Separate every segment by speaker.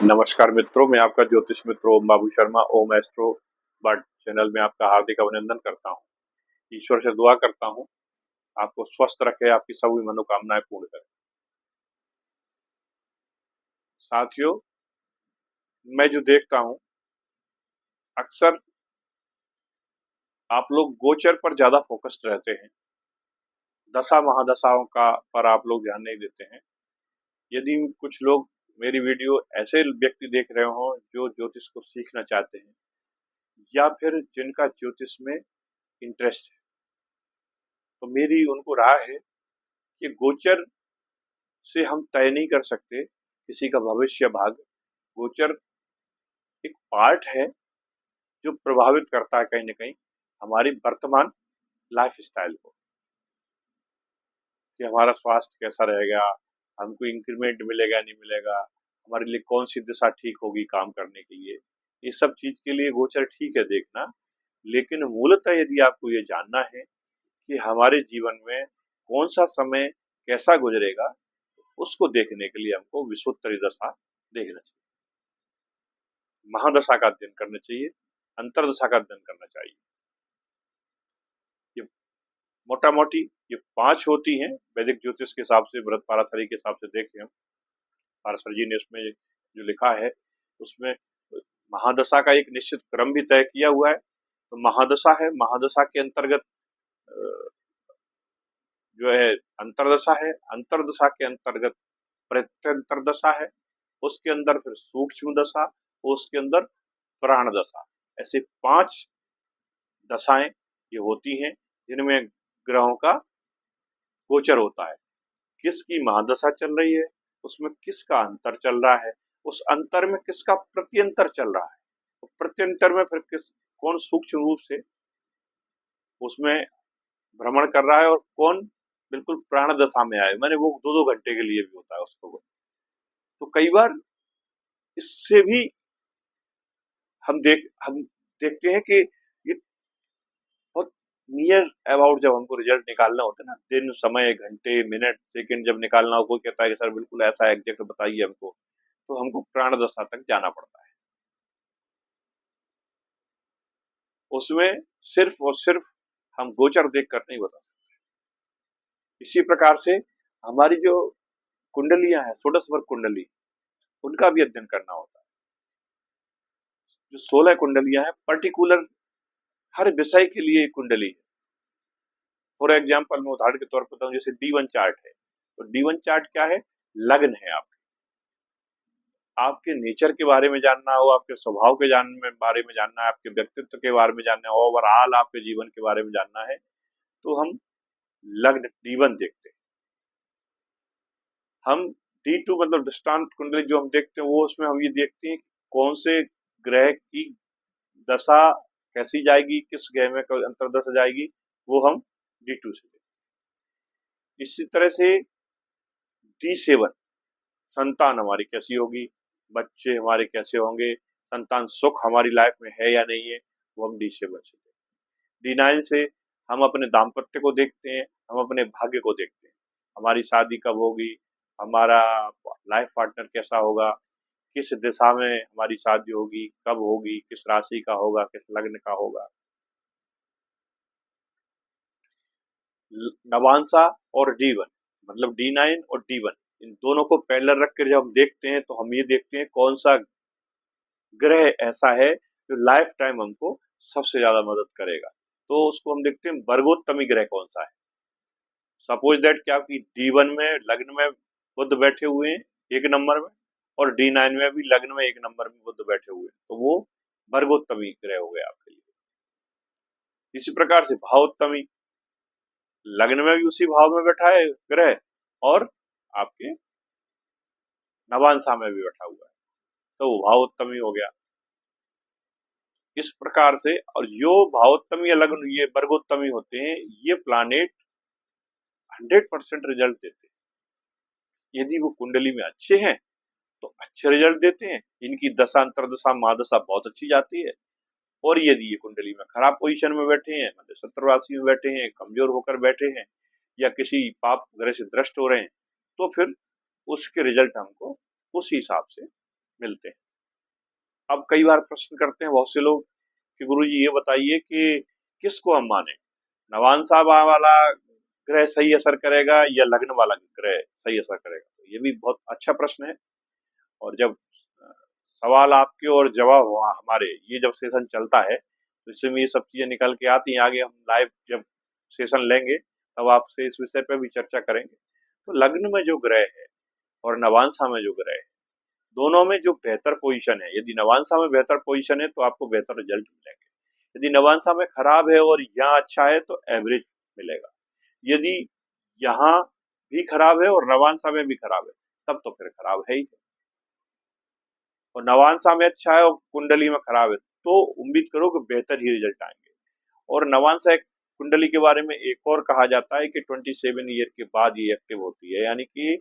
Speaker 1: नमस्कार मित्रों, मैं आपका ज्योतिष मित्र ओम बाबू शर्मा ओम एस्ट्रो बर्ड चैनल में आपका हार्दिक अभिनंदन करता हूँ। ईश्वर से दुआ करता हूँ, आपको स्वस्थ रखे, आपकी सभी मनोकामनाएं पूर्ण करे। साथियों, मैं जो देखता हूँ, अक्सर आप लोग गोचर पर ज्यादा फोकस्ड रहते हैं, दशा महादशाओं का पर आप लोग ध्यान नहीं देते हैं। यदि कुछ लोग मेरी वीडियो ऐसे व्यक्ति देख रहे हो जो ज्योतिष को सीखना चाहते हैं या फिर जिनका ज्योतिष में इंटरेस्ट है, तो मेरी उनको राय है कि गोचर से हम तय नहीं कर सकते किसी का भविष्य भाग्य। गोचर एक पार्ट है जो प्रभावित करता है कहीं ना कहीं हमारी वर्तमान लाइफ स्टाइल को, कि हमारा स्वास्थ्य कैसा रहेगा, हमको इंक्रीमेंट मिलेगा नहीं मिलेगा, हमारे लिए कौन सी दिशा ठीक होगी काम करने के लिए। ये सब चीज के लिए गोचर ठीक है देखना, लेकिन मूलतः यदि आपको ये जानना है कि हमारे जीवन में कौन सा समय कैसा गुजरेगा, उसको देखने के लिए हमको विषुवत्तरी दशा देखना चाहिए, महादशा का अध्ययन करना चाहिए, अंतरदशा का अध्ययन करना चाहिए। ये मोटा मोटी ये 5 होती हैं वैदिक ज्योतिष के हिसाब से, व्रत पाराशरी के हिसाब से देखें हम, पाराशर जी ने उसमें जो लिखा है उसमें महादशा का एक निश्चित क्रम भी तय किया हुआ है। तो महादशा है, महादशा के अंतर्गत जो है अंतरदशा है, अंतरदशा के अंतर्गत प्रत्यंतर दशा है, उसके अंदर फिर सूक्ष्म दशा, उसके अंदर प्राण दशा। ऐसे 5 दशाएं ये होती हैं जिनमें ग्रहों का गोचर होता है। किसकी महादशा चल रही है, उसमें किसका अंतर चल रहा है, उस अंतर में किसका प्रत्यंतर चल रहा है, तो प्रत्यंतर में फिर कौन सूक्ष्म रूप से उसमें भ्रमण कर रहा है और कौन बिल्कुल प्राण दशा में आए, मैंने वो 2-2 घंटे के लिए भी होता है उसको। तो कई बार इससे भी हम देखते हैं कि ये बहुत नियर अबाउट जब हमको रिजल्ट निकालना होता है ना, दिन समय घंटे मिनट सेकंड जब निकालना हो, कोई कहता है कि सर बिल्कुल ऐसा एग्जैक्ट बताइए हमको, तो हमको प्राण दशा तक जाना पड़ता है। उसमें सिर्फ और सिर्फ हम गोचर देखकर नहीं बता सकते। इसी प्रकार से हमारी जो कुंडलियां हैं, षोडश वर्ग कुंडली, उनका भी अध्ययन करना होता है। जो 16 कुंडलियां हैं पर्टिकुलर हर विषय के लिए एक कुंडली है। फॉर एग्जाम्पल मैं उदाहरण के तौर पर बताऊं, जैसे D1 चार्ट है, तो D1 चार्ट क्या है, लग्न है आपके। आपके नेचर के बारे में जानना हो, आपके स्वभाव के बारे में जानना है, आपके व्यक्तित्व के बारे में जानना है, ओवरऑल आपके जीवन के बारे में जानना है, तो हम लग्न D1 देखते हैं। हम D2 मतलब दृष्टांत कुंडली जो हम देखते हैं, वो उसमें हम ये देखते हैं कि कौन से ग्रह की दशा कैसी जाएगी, किस ग्रह में अंतर्दशा जाएगी, वो हम D2 से देखते हैं। इसी तरह से D7 संतान हमारी कैसी होगी, बच्चे हमारे कैसे होंगे, संतान सुख हमारी लाइफ में है या नहीं है, वो हम D7 से देखते हैं। D9 से हम अपने दाम्पत्य को देखते हैं, हम अपने भाग्य को देखते हैं, हमारी शादी कब होगी, हमारा लाइफ पार्टनर कैसा होगा, किस दिशा में हमारी शादी होगी, कब होगी, किस राशि का होगा, किस लग्न का होगा। नवांशा और D1 मतलब D9 और D1, इन दोनों को पैरेलल रख कर जब हम देखते हैं, तो हम ये देखते हैं कौन सा ग्रह ऐसा है जो लाइफ टाइम हमको सबसे ज्यादा मदद करेगा। तो उसको हम देखते हैं वर्गोत्तमी ग्रह कौन सा है। सपोज दैट क्या कि D1 में लग्न में बुध बैठे हुए हैं 1 नंबर में, और D9 में भी लग्न में 1 नंबर में बुध बैठे हुए हैं, तो वो वर्गोत्तमी ग्रह हो गए आपके लिए। इसी प्रकार से भावोत्तमी, लग्न में भी उसी भाव में बैठा है ग्रह और आपके नवांशा में भी बैठा हुआ है, तो वो भावोत्तमी हो गया। इस प्रकार से, और जो भावोत्तमी या लग्न ये वर्गोत्तमी होते हैं, ये प्लानेट 100% रिजल्ट देते हैं। यदि वो कुंडली में अच्छे हैं तो अच्छे रिजल्ट देते हैं, इनकी दशा अंतरदशा महादशा बहुत अच्छी जाती है। और यदि ये कुंडली में खराब पोजीशन में बैठे हैं, मतलब शत्रु राशि में बैठे हैं, कमजोर होकर बैठे हैं, या किसी पाप ग्रह से दृष्ट हो रहे हैं, तो फिर उसके रिजल्ट हमको उस हिसाब से मिलते हैं। अब कई बार प्रश्न करते हैं बहुत से लोग कि गुरुजी ये बताइए कि किसको हम माने, नवांशा वाला ग्रह सही असर करेगा या लग्न वाला ग्रह सही असर करेगा? तो ये भी बहुत अच्छा प्रश्न है। और जब सवाल आपके और जवाब हुआ हमारे, ये जब सेशन चलता है तो इसमें ये सब चीजें निकल के आती हैं। आगे हम लाइव जब सेशन लेंगे तब आपसे इस विषय पे भी चर्चा करेंगे। तो लग्न में जो ग्रह है और नवांशा में जो ग्रह है, दोनों में जो बेहतर पोजीशन है, यदि नवांशा में बेहतर पोजीशन है तो आपको बेहतर रिजल्ट मिलेंगे। यदि नवांशा में खराब है और यहाँ अच्छा है तो एवरेज मिलेगा। यदि यहाँ भी खराब है और नवांशा में भी खराब है तब तो फिर खराब है ही। और नवांशा में अच्छा है और कुंडली में खराब है तो उम्मीद करो कि बेहतर ही रिजल्ट आएंगे। और नवांशा एक कुंडली के बारे में एक और कहा जाता है कि 27 ईयर के बाद ये एक्टिव होती है, यानी कि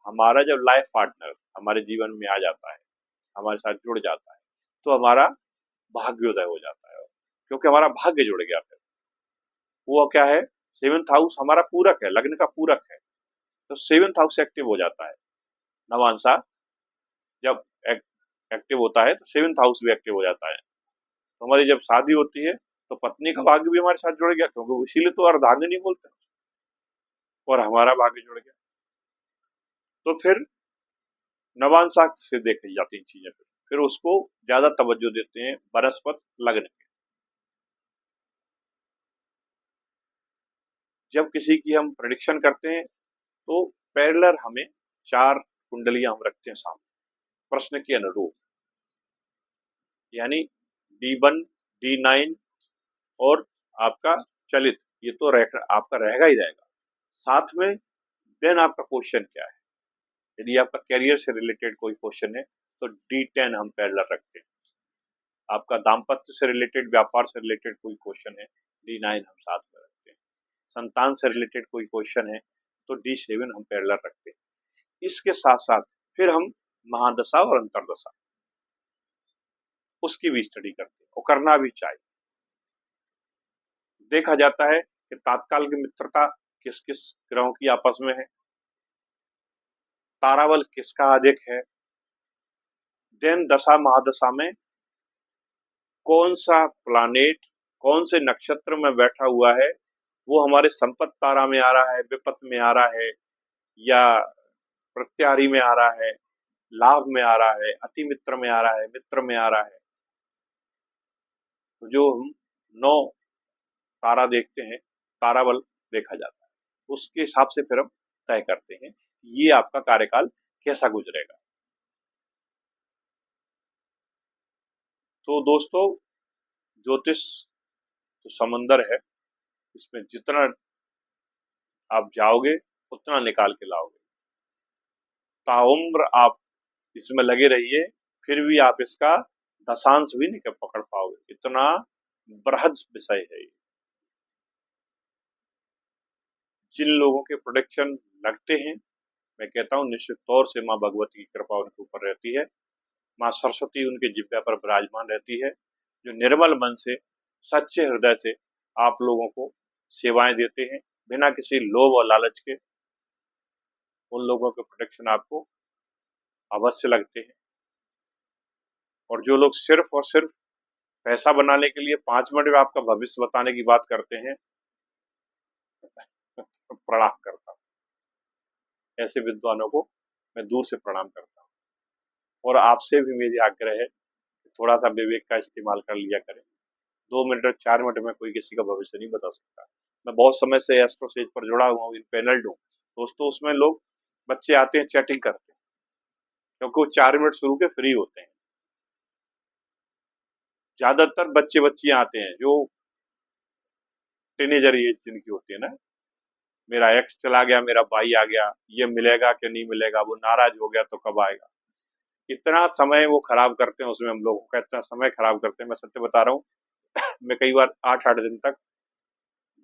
Speaker 1: हमारा जब लाइफ पार्टनर हमारे जीवन में आ जाता है, हमारे साथ जुड़ जाता है, तो हमारा भाग्योदय हो जाता है, क्योंकि हमारा भाग्य जुड़ गया। फिर वो क्या है, 7th हाउस हमारा पूरक है, लग्न का पूरक है, तो 7th हाउस एक्टिव हो जाता है। नवांशा जब एक्टिव होता है तो 7th हाउस भी एक्टिव हो जाता है। तो हमारी जब शादी होती है तो पत्नी का भाग्य भी हमारे साथ जुड़ गया, क्योंकि इसीलिए तो अर्धांगिनी बोलते हैं, और हमारा भाग्य जुड़ गया। तो फिर नवांशा से देखी जाती हैं चीजें, फिर उसको ज्यादा तवज्जो देते हैं बनस्पत लग्न के। जब किसी की हम प्रेडिक्शन करते हैं तो पैरेलल हमें 4 कुंडलियां हम रखते हैं सामने प्रश्न के अनुरूप, यानी D1, D9 और आपका चलित, ये तो आपका रहेगा ही रहेगा। साथ में देन आपका क्वेश्चन क्या है, यदि आपका करियर से रिलेटेड कोई क्वेश्चन है तो D10 हम पैरेलल रखते हैं। आपका दाम्पत्य से रिलेटेड, व्यापार से रिलेटेड कोई क्वेश्चन है, D9 हम साथ में रखते हैं। संतान से रिलेटेड कोई क्वेश्चन है तो D7 हम पैरेलल रखते हैं। इसके साथ साथ फिर हम महादशा और अंतरदशा उसकी भी स्टडी करते हैं, और करना भी चाहिए। देखा जाता है कि तात्काल की मित्रता किस किस ग्रहों की आपस में है, ताराबल किसका अधिक है, देन दशा महादशा में कौन सा प्लानेट कौन से नक्षत्र में बैठा हुआ है, वो हमारे संपत्ति तारा में आ रहा है, विपत में आ रहा है, या प्रत्यारी में आ रहा है, लाभ में आ रहा है, अति मित्र में आ रहा है, मित्र में आ रहा है। तो जो हम 9 तारा देखते हैं, ताराबल देखा जाता है, उसके हिसाब से फिर हम तय करते हैं ये आपका कार्यकाल कैसा गुजरेगा। तो दोस्तों, ज्योतिष तो समंदर है, इसमें जितना आप जाओगे उतना निकाल के लाओगे। ताउम्र आप इसमें लगे रहिए, फिर भी आप इसका दशांश भी नहीं पकड़ पाओगे, इतना बृहद विषय है। जिन लोगों के प्रोडिक्शन लगते हैं, मैं कहता हूँ निश्चित तौर से माँ भगवती की कृपा उनके ऊपर रहती है, माँ सरस्वती उनके जिब्या पर विराजमान रहती है, जो निर्मल मन से सच्चे हृदय से आप लोगों को सेवाएं देते हैं बिना किसी लोभ और लालच के। उन लोगों के प्रोटेक्शन आपको अवश्य लगते हैं। और जो लोग सिर्फ और सिर्फ पैसा बनाने के लिए 5 मिनट में आपका भविष्य बताने की बात करते हैं, प्रणाम करता हूँ। ऐसे विद्वानों को मैं दूर से प्रणाम करता हूँ। और आपसे भी मेरी आग्रह है कि थोड़ा सा विवेक का इस्तेमाल कर लिया करें। 2 मिनट 4 मिनट में कोई किसी का भविष्य नहीं बता सकता। मैं बहुत समय से एस्ट्रोसेज पर जुड़ा हुआ हूँ, पैनल्ड हूँ दोस्तों। उसमें लोग बच्चे आते हैं, चैटिंग करते हैं, क्योंकि वो 4 मिनट शुरू के फ्री होते हैं। ज्यादातर बच्चे बच्चियां आते हैं जो टीनेजर एज जिनकी होती है ना, मेरा एक्स चला गया, मेरा भाई आ गया, ये मिलेगा कि नहीं मिलेगा, वो नाराज हो गया तो कब आएगा। इतना समय वो खराब करते हैं, उसमें हम लोगों का इतना समय खराब करते हैं, मैं सत्य बता रहा हूँ। मैं कई बार 8-8 दिन तक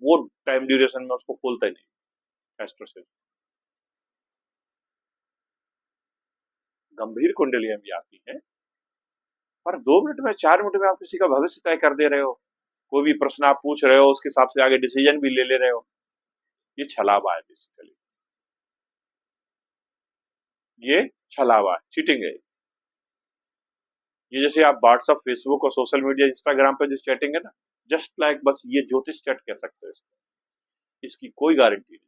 Speaker 1: वो टाइम ड्यूरेशन में उसको खोलता ही नहीं एस्ट्रो से। गंभीर कुंडलियां भी आती हैं, पर 2 मिनट में 4 मिनट में आप किसी का भविष्य तय कर दे रहे हो। कोई भी प्रश्न आप पूछ रहे हो उसके हिसाब से आगे डिसीजन भी ले रहे हो। ये छलावा है, बेसिकली ये छलावा है, चीटिंग है। ये जैसे आप व्हाट्सअप, फेसबुक और सोशल मीडिया, इंस्टाग्राम पे जो चैटिंग है ना, जस्ट लाइक बस ये ज्योतिष चैट कह सकते हो इसको। इसकी कोई गारंटी नहीं।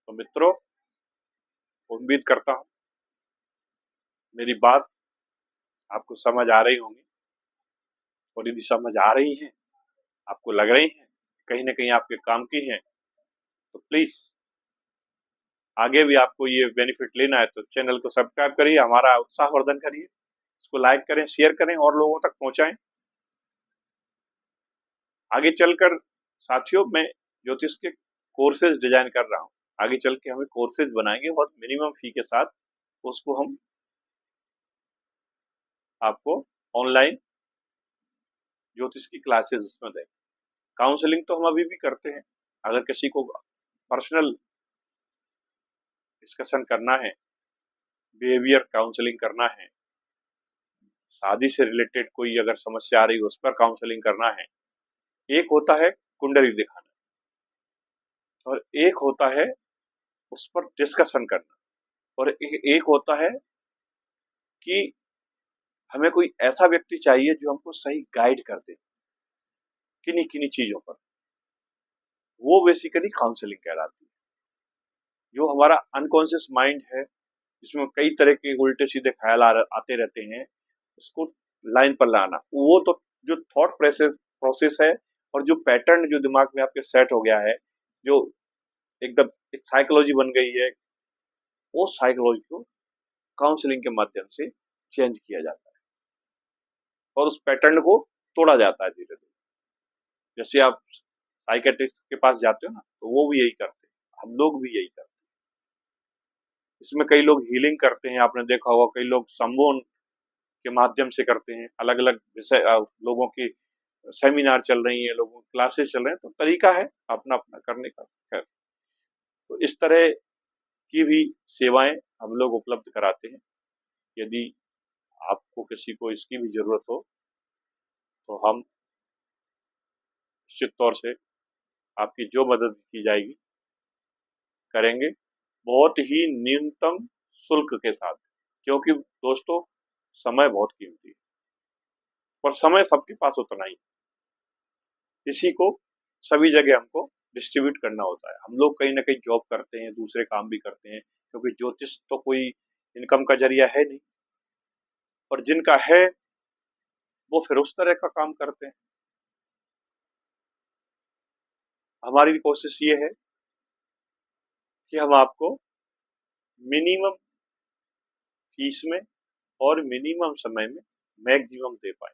Speaker 1: तो मित्रों, उम्मीद करता हूँ मेरी बात आपको समझ आ रही होंगी, और यदि समझ आ रही है, आपको लग रही है कहीं ना कहीं आपके काम की है, तो प्लीज आगे भी आपको ये बेनिफिट लेना है तो चैनल को सब्सक्राइब करिए, हमारा उत्साहवर्धन करिए, इसको लाइक करें, शेयर करें और लोगों तक पहुंचाएं। आगे चलकर साथियों, मैं ज्योतिष के कोर्सेज डिजाइन कर रहा हूँ। आगे चल के हमें कोर्सेज बनाएंगे बहुत मिनिमम फी के साथ, उसको हम आपको ऑनलाइन ज्योतिष की क्लासेस उसमें देंगे। काउंसलिंग तो हम अभी भी करते हैं। अगर किसी को पर्सनल डिस्कशन करना है, बिहेवियर काउंसलिंग करना है, शादी से रिलेटेड कोई अगर समस्या आ रही है उस पर काउंसलिंग करना है, एक होता है कुंडली दिखाना और एक होता है उस पर डिस्कशन करना, और एक होता है कि हमें कोई ऐसा व्यक्ति चाहिए जो हमको सही गाइड कर दे किन्हीं किन्हीं चीजों पर। वो बेसिकली काउंसलिंग कहलाती है। जो हमारा अनकॉन्शियस माइंड है, जिसमें कई तरह के उल्टे सीधे ख्याल आते रहते हैं, उसको लाइन पर लाना। वो तो जो थॉट प्रोसेस प्रोसेस है और जो पैटर्न जो दिमाग में आपके सेट हो गया है, जो एकदम एक साइकोलॉजी बन गई है, वो साइकोलॉजी को काउंसलिंग के माध्यम से चेंज किया जाता है और उस पैटर्न को तोड़ा जाता है धीरे धीरे। जैसे आप साइकेट्रिस्ट के पास जाते हो ना, तो वो भी यही करते हैं, हम लोग भी यही करते हैं। इसमें कई लोग हीलिंग करते हैं, आपने देखा होगा, कई लोग सम्मोहन के माध्यम से करते हैं। अलग अलग विषय लोगों की सेमिनार चल रही है, लोगों की क्लासेस चल रहे हैं, तो तरीका है अपना अपना करने का। खैर, तो इस तरह की भी सेवाएं हम लोग उपलब्ध कराते हैं। यदि आपको किसी को इसकी भी जरूरत हो तो हम निश्चित तौर से आपकी जो मदद की जाएगी करेंगे, बहुत ही न्यूनतम शुल्क के साथ। क्योंकि दोस्तों, समय बहुत कीमती है और समय सबके पास उतना ही, इसी को सभी जगह हमको डिस्ट्रीब्यूट करना होता है। हम लोग कहीं ना कहीं जॉब करते हैं, दूसरे काम भी करते हैं, क्योंकि ज्योतिष तो कोई इनकम का जरिया है नहीं, और जिनका है वो फिर उस तरह का काम करते हैं। हमारी कोशिश ये है कि हम आपको मिनिमम फीस में और मिनिमम समय में मैक्सिमम दे पाए।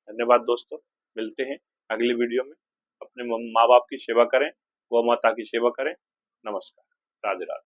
Speaker 1: धन्यवाद दोस्तों, मिलते हैं अगली वीडियो में। अपने माँ बाप की सेवा करें, गौ माता की सेवा करें। नमस्कार, राधे राधे।